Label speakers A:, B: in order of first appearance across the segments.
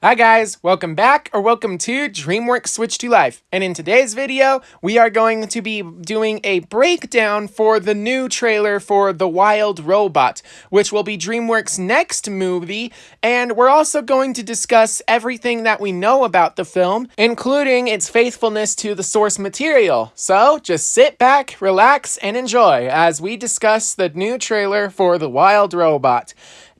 A: Hi guys, welcome back or welcome to DreamWorks Switch to Life. And in today's video, we are going to be doing a breakdown for the new trailer for The Wild Robot, which will be DreamWorks' next movie, and we're also going to discuss everything that we know about the film, including its faithfulness to the source material. So just sit back, relax, and enjoy as we discuss the new trailer for The Wild Robot.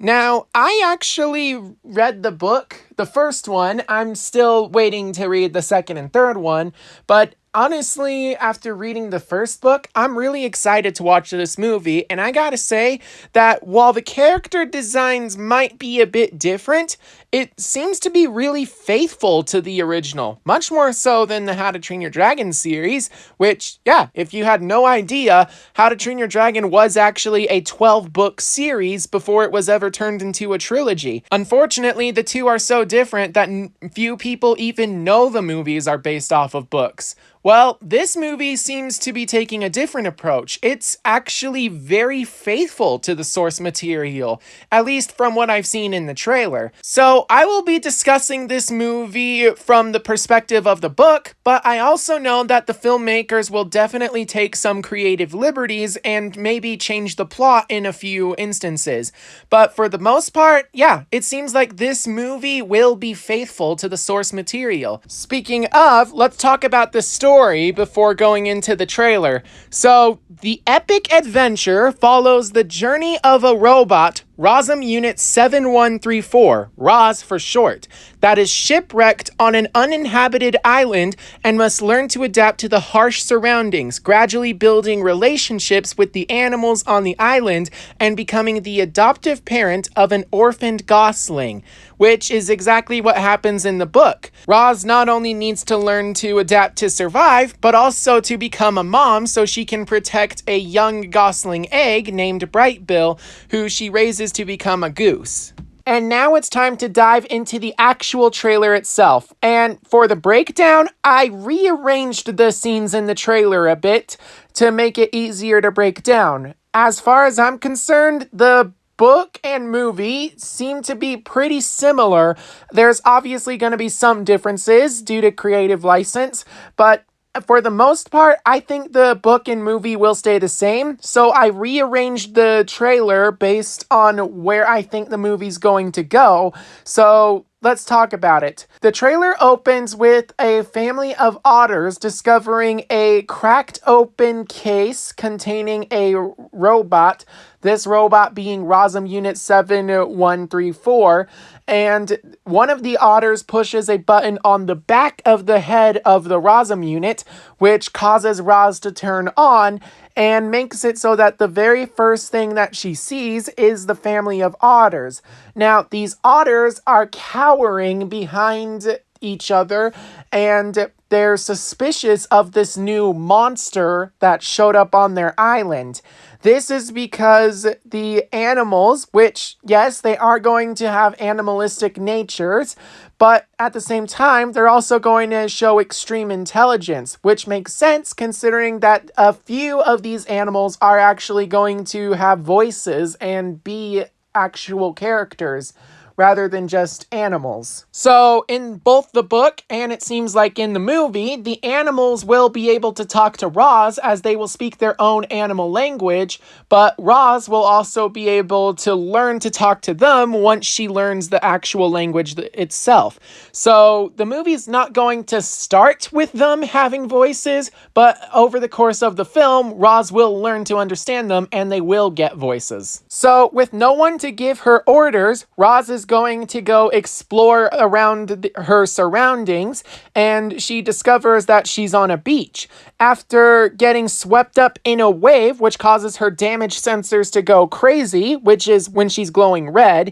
A: Now, I actually read the book, the first one. I'm still waiting to read the second and third one, but honestly, after reading the first book, I'm really excited to watch this movie, and I gotta say that while the character designs might be a bit different, it seems to be really faithful to the original, much more so than the How to Train Your Dragon series, which, yeah, if you had no idea, How to Train Your Dragon was actually a 12-book series before it was ever turned into a trilogy. Unfortunately, the two are so different that few people even know the movies are based off of books. Well, this movie seems to be taking a different approach. It's actually very faithful to the source material, at least from what I've seen in the trailer. So I will be discussing this movie from the perspective of the book, but I also know that the filmmakers will definitely take some creative liberties and maybe change the plot in a few instances. But for the most part, yeah, it seems like this movie will be faithful to the source material. Speaking of, let's talk about the story before going into the trailer. So, the epic adventure follows the journey of a robot, Rosm Unit 7134, ROS for short, that is shipwrecked on an uninhabited island and must learn to adapt to the harsh surroundings, gradually building relationships with the animals on the island and becoming the adoptive parent of an orphaned gosling, which is exactly what happens in the book. Roz not only needs to learn to adapt to survive, but also to become a mom so she can protect a young gosling egg named Brightbill, who she raises to become a goose. And now it's time to dive into the actual trailer itself. And for the breakdown, I rearranged the scenes in the trailer a bit to make it easier to break down. As far as I'm concerned, the book and movie seem to be pretty similar. There's obviously going to be some differences due to creative license, but for the most part, I think the book and movie will stay the same, so I rearranged the trailer based on where I think the movie's going to go, so let's talk about it. The trailer opens with a family of otters discovering a cracked open case containing a robot, this robot being Rosm Unit 7134, and one of the otters pushes a button on the back of the head of the Rosm unit, which causes Roz to turn on and makes it so that the very first thing that she sees is the family of otters. Now, these otters are cowering behind each other, and they're suspicious of this new monster that showed up on their island. This is because the animals, which, yes, they are going to have animalistic natures, but at the same time, they're also going to show extreme intelligence, which makes sense considering that a few of these animals are actually going to have voices and be actual characters rather than just animals. So in both the book and it seems like in the movie, the animals will be able to talk to Roz as they will speak their own animal language, but Roz will also be able to learn to talk to them once she learns the actual language itself. So the movie's not going to start with them having voices, but over the course of the film, Roz will learn to understand them and they will get voices. So with no one to give her orders, Roz is going to go explore around her surroundings, and she discovers that she's on a beach. After getting swept up in a wave, which causes her damage sensors to go crazy, which is when she's glowing red,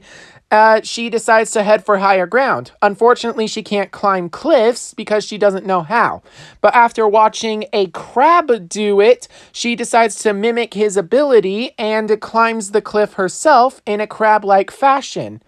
A: she decides to head for higher ground. Unfortunately, she can't climb cliffs because she doesn't know how. But after watching a crab do it, she decides to mimic his ability and climbs the cliff herself in a crab-like fashion.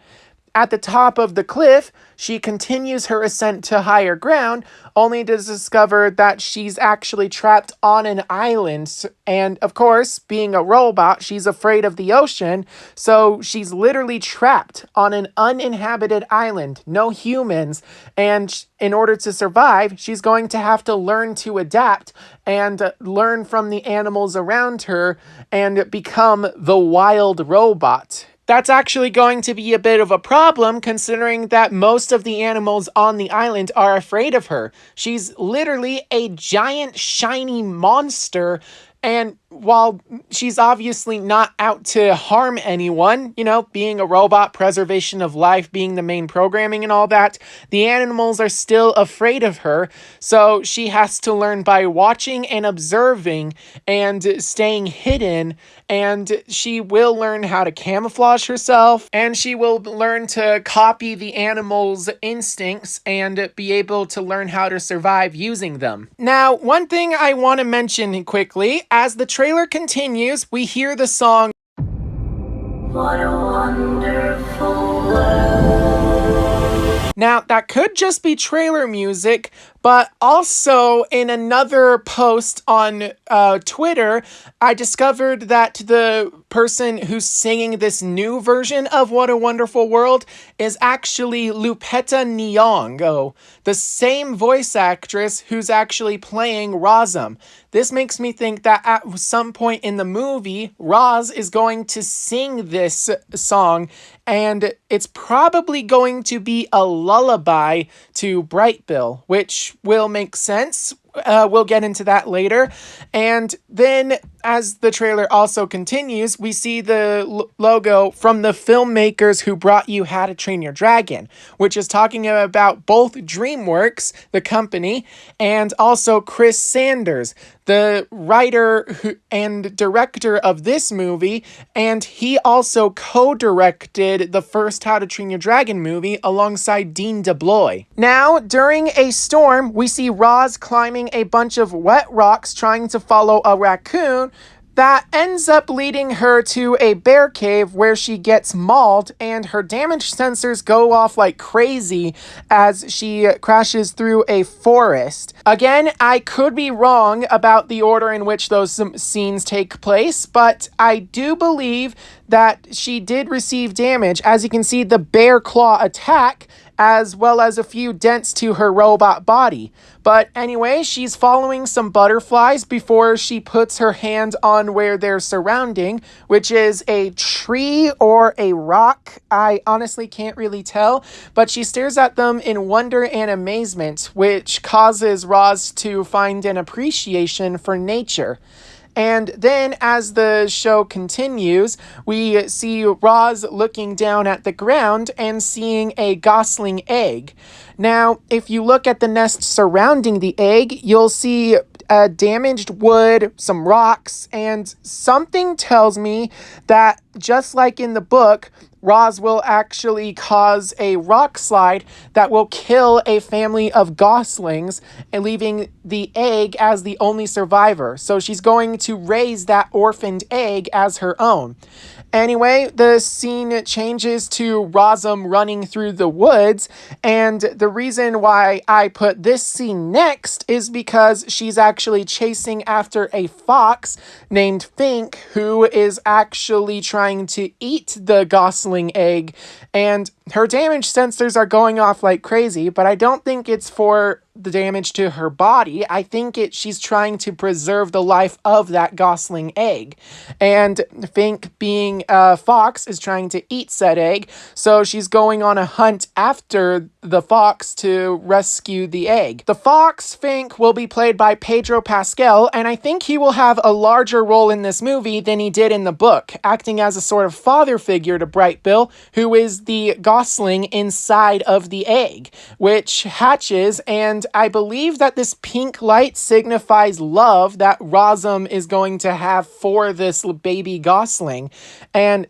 A: at the top of the cliff, she continues her ascent to higher ground, only to discover that she's actually trapped on an island. And of course, being a robot, she's afraid of the ocean, so she's literally trapped on an uninhabited island, no humans, and in order to survive, she's going to have to learn to adapt and learn from the animals around her and become the wild robot. That's actually going to be a bit of a problem considering that most of the animals on the island are afraid of her. She's literally a giant shiny monster, and while she's obviously not out to harm anyone, being a robot, preservation of life being the main programming and all that, the animals are still afraid of her. So she has to learn by watching and observing and staying hidden. And she will learn how to camouflage herself, and she will learn to copy the animals' instincts and be able to learn how to survive using them. Now, one thing I want to mention quickly, as the trailer continues, we hear the song "What a Wonderful World." Now, that could just be trailer music, but also in another post on Twitter, I discovered that the person who's singing this new version of What a Wonderful World is actually Lupita Nyong'o, the same voice actress who's actually playing Razum. This makes me think that at some point in the movie, Roz is going to sing this song, and it's probably going to be a lullaby to Bright Bill, which will make sense. We'll get into that later. And then, as the trailer also continues, we see the logo from the filmmakers who brought you How to Train Your Dragon, which is talking about both DreamWorks, the company, and also Chris Sanders, the writer and director of this movie, and he also co-directed the first How to Train Your Dragon movie alongside Dean DeBlois. Now, during a storm, we see Roz climbing a bunch of wet rocks trying to follow a raccoon that ends up leading her to a bear cave where she gets mauled and her damage sensors go off like crazy as she crashes through a forest. Again, I could be wrong about the order in which those scenes take place, but I do believe that she did receive damage. As you can see, the bear claw attack, as well as a few dents to her robot body. But anyway, she's following some butterflies before she puts her hand on where they're surrounding, which is a tree or a rock. I honestly can't really tell, but she stares at them in wonder and amazement, which causes Roz to find an appreciation for nature. And then as the show continues, we see Roz looking down at the ground and seeing a gosling egg. Now, if you look at the nest surrounding the egg, you'll see damaged wood, some rocks, and something tells me that just like in the book, Roz will actually cause a rock slide that will kill a family of goslings and leaving the egg as the only survivor. So she's going to raise that orphaned egg as her own. Anyway, the scene changes to Razum running through the woods, and the reason why I put this scene next is because she's actually chasing after a fox named Fink, who is actually trying to eat the gosling egg, and her damage sensors are going off like crazy, but I don't think it's for the damage to her body. I think she's trying to preserve the life of that gosling egg. And Fink, being a fox, is trying to eat said egg, so she's going on a hunt after the fox to rescue the egg. The fox, Fink, will be played by Pedro Pascal, and I think he will have a larger role in this movie than he did in the book, acting as a sort of father figure to Bright Bill, who is the gosling inside of the egg, which hatches, and I believe that this pink light signifies love that Razum is going to have for this baby gosling. And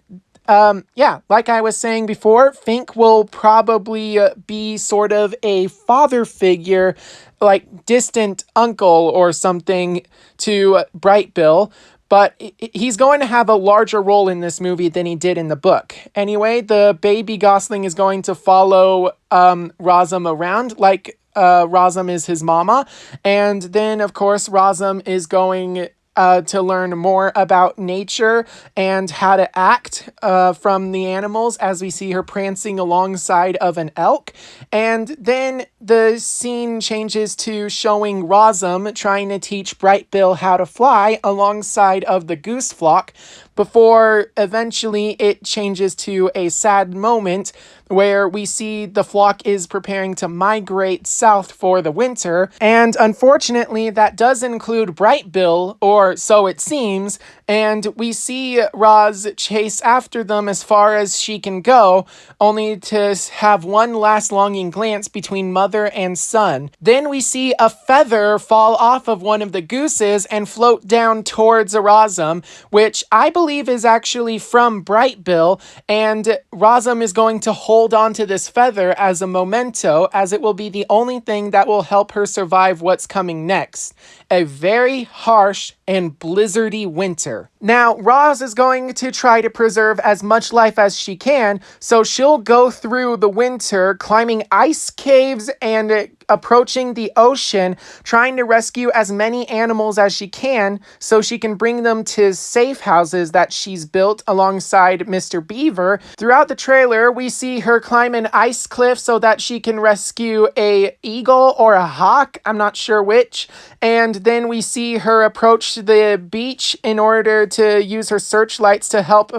A: like I was saying before, Fink will probably be sort of a father figure, like distant uncle or something to Bright Bill. but he's going to have a larger role in this movie than he did in the book. Anyway, the baby Gosling is going to follow Razum around like Razum is his mama. And then, of course, Razum is going to learn more about nature and how to act from the animals as we see her prancing alongside of an elk. And then the scene changes to showing Razum trying to teach Brightbill how to fly alongside of the goose flock before eventually it changes to a sad moment where we see the flock is preparing to migrate south for the winter. And unfortunately, that does include Brightbill, or so it seems, and we see Roz chase after them as far as she can go, only to have one last longing glance between mother and son. Then we see a feather fall off of one of the gooses and float down towards Razum, which I believe is actually from Brightbill, and Razum is going to hold on to this feather as a memento, as it will be the only thing that will help her survive what's coming next. A very harsh and blizzardy winter. Now, Roz is going to try to preserve as much life as she can, so she'll go through the winter climbing ice caves and approaching the ocean, trying to rescue as many animals as she can so she can bring them to safe houses that she's built alongside Mr. Beaver. Throughout the trailer, we see her climb an ice cliff so that she can rescue a eagle or a hawk, I'm not sure which, and then we see her approach the beach in order to use her searchlights to help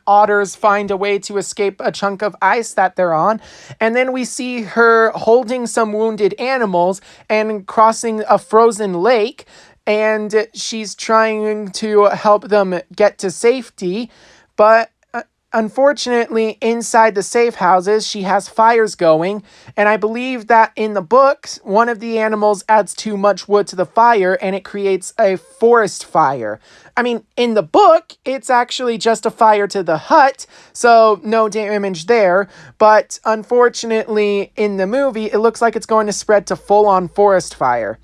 A: otters find a way to escape a chunk of ice that they're on. And then we see her holding some wounded animals and crossing a frozen lake, and she's trying to help them get to safety. But unfortunately, inside the safe houses, she has fires going, and I believe that in the books, one of the animals adds too much wood to the fire, and it creates a forest fire. I mean, in the book, it's actually just a fire to the hut, so no damage there, but unfortunately, in the movie, it looks like it's going to spread to full-on forest fire.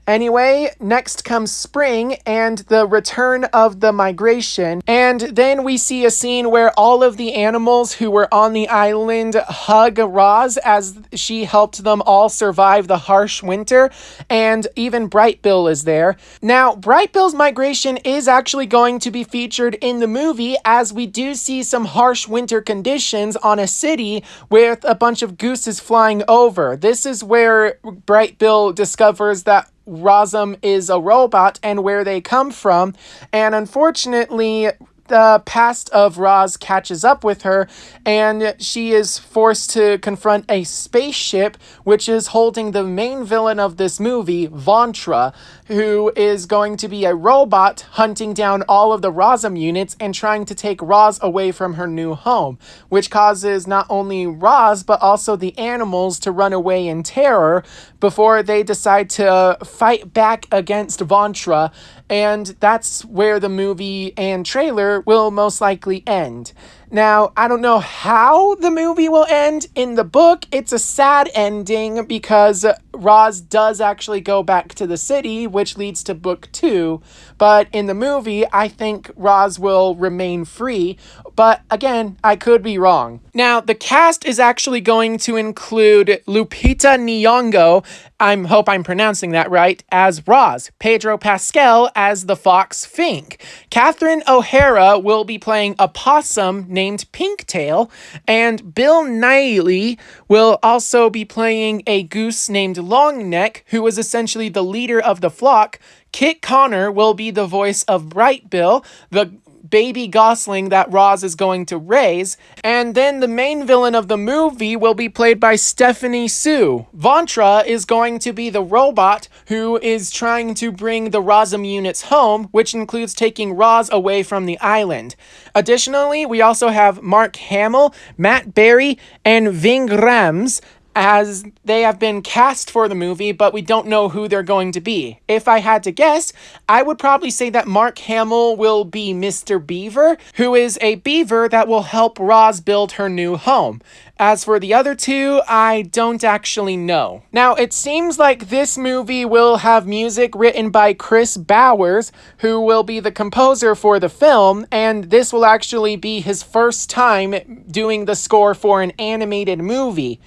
A: Anyway, next comes spring and the return of the migration, and then we see a scene where all of the animals who were on the island hug Roz as she helped them all survive the harsh winter, and even Brightbill is there. Now, Brightbill's migration is actually going to be featured in the movie, as we do see some harsh winter conditions on a city with a bunch of gooses flying over. This is where Brightbill discovers that Razum is a robot and where they come from, and unfortunately the past of Roz catches up with her, and she is forced to confront a spaceship which is holding the main villain of this movie, Vontra, who is going to be a robot hunting down all of the Razum units and trying to take Roz away from her new home, which causes not only Roz but also the animals to run away in terror before they decide to fight back against Vontra, and that's where the movie and trailer will most likely end. Now, I don't know how the movie will end. In the book, it's a sad ending because Roz does actually go back to the city, which leads to book 2. But in the movie, I think Roz will remain free. But again, I could be wrong. Now, the cast is actually going to include Lupita Nyong'o, I hope I'm pronouncing that right, as Roz, Pedro Pascal as the fox Fink. Catherine O'Hara will be playing a possum named Pinktail, and Bill Nighy will also be playing a goose named Longneck, who is essentially the leader of the flock. Kit Connor will be the voice of Brightbill, the baby Gosling that Roz is going to raise, and then the main villain of the movie will be played by Stephanie Sue. Vontra is going to be the robot who is trying to bring the Razum units home, which includes taking Roz away from the island. Additionally, we also have Mark Hamill, Matt Berry, and Ving Rhames as they have been cast for the movie, but we don't know who they're going to be. If I had to guess, I would probably say that Mark Hamill will be Mr. Beaver, who is a beaver that will help Roz build her new home. As for the other two, I don't actually know. Now, it seems like this movie will have music written by Chris Bowers, who will be the composer for the film, and this will actually be his first time doing the score for an animated movie.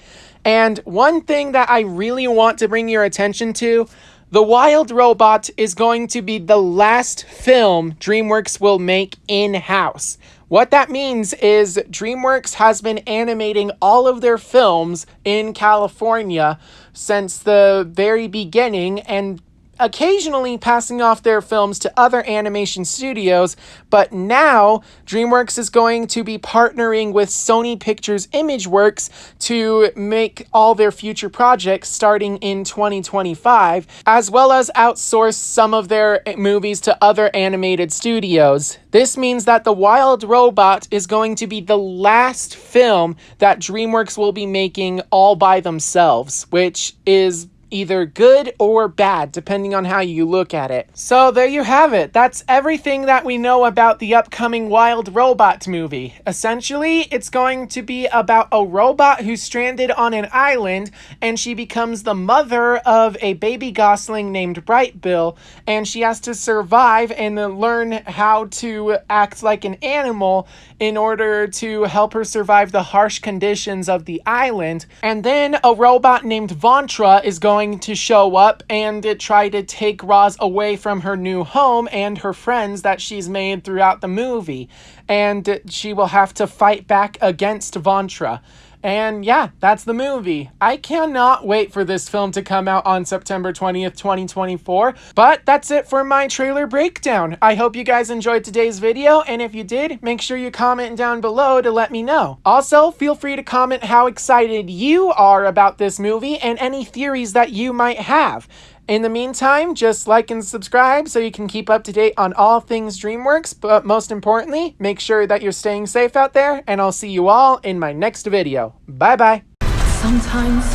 A: And one thing that I really want to bring your attention to, The Wild Robot is going to be the last film DreamWorks will make in-house. What that means is DreamWorks has been animating all of their films in California since the very beginning, and occasionally passing off their films to other animation studios, but now DreamWorks is going to be partnering with Sony Pictures Imageworks to make all their future projects starting in 2025, as well as outsource some of their movies to other animated studios. This means that The Wild Robot is going to be the last film that DreamWorks will be making all by themselves, which is either good or bad, depending on how you look at it. So there you have it. That's everything that we know about the upcoming Wild Robot movie. Essentially, it's going to be about a robot who's stranded on an island, and she becomes the mother of a baby gosling named Bright Bill, and she has to survive and learn how to act like an animal in order to help her survive the harsh conditions of the island. And then a robot named Vontra is going to show up and try to take Roz away from her new home and her friends that she's made throughout the movie. And she will have to fight back against Vontra. And yeah, that's the movie. I cannot wait for this film to come out on September 20th, 2024. But that's it for my trailer breakdown. I hope you guys enjoyed today's video, and if you did, make sure you comment down below to let me know. Also, feel free to comment how excited you are about this movie and any theories that you might have. In the meantime, just like and subscribe so you can keep up to date on all things DreamWorks, but most importantly, make sure that you're staying safe out there, and I'll see you all in my next video. Bye-bye.
B: Sometimes,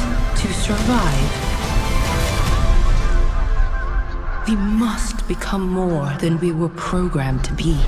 B: to survive, we must become more than we were programmed to be.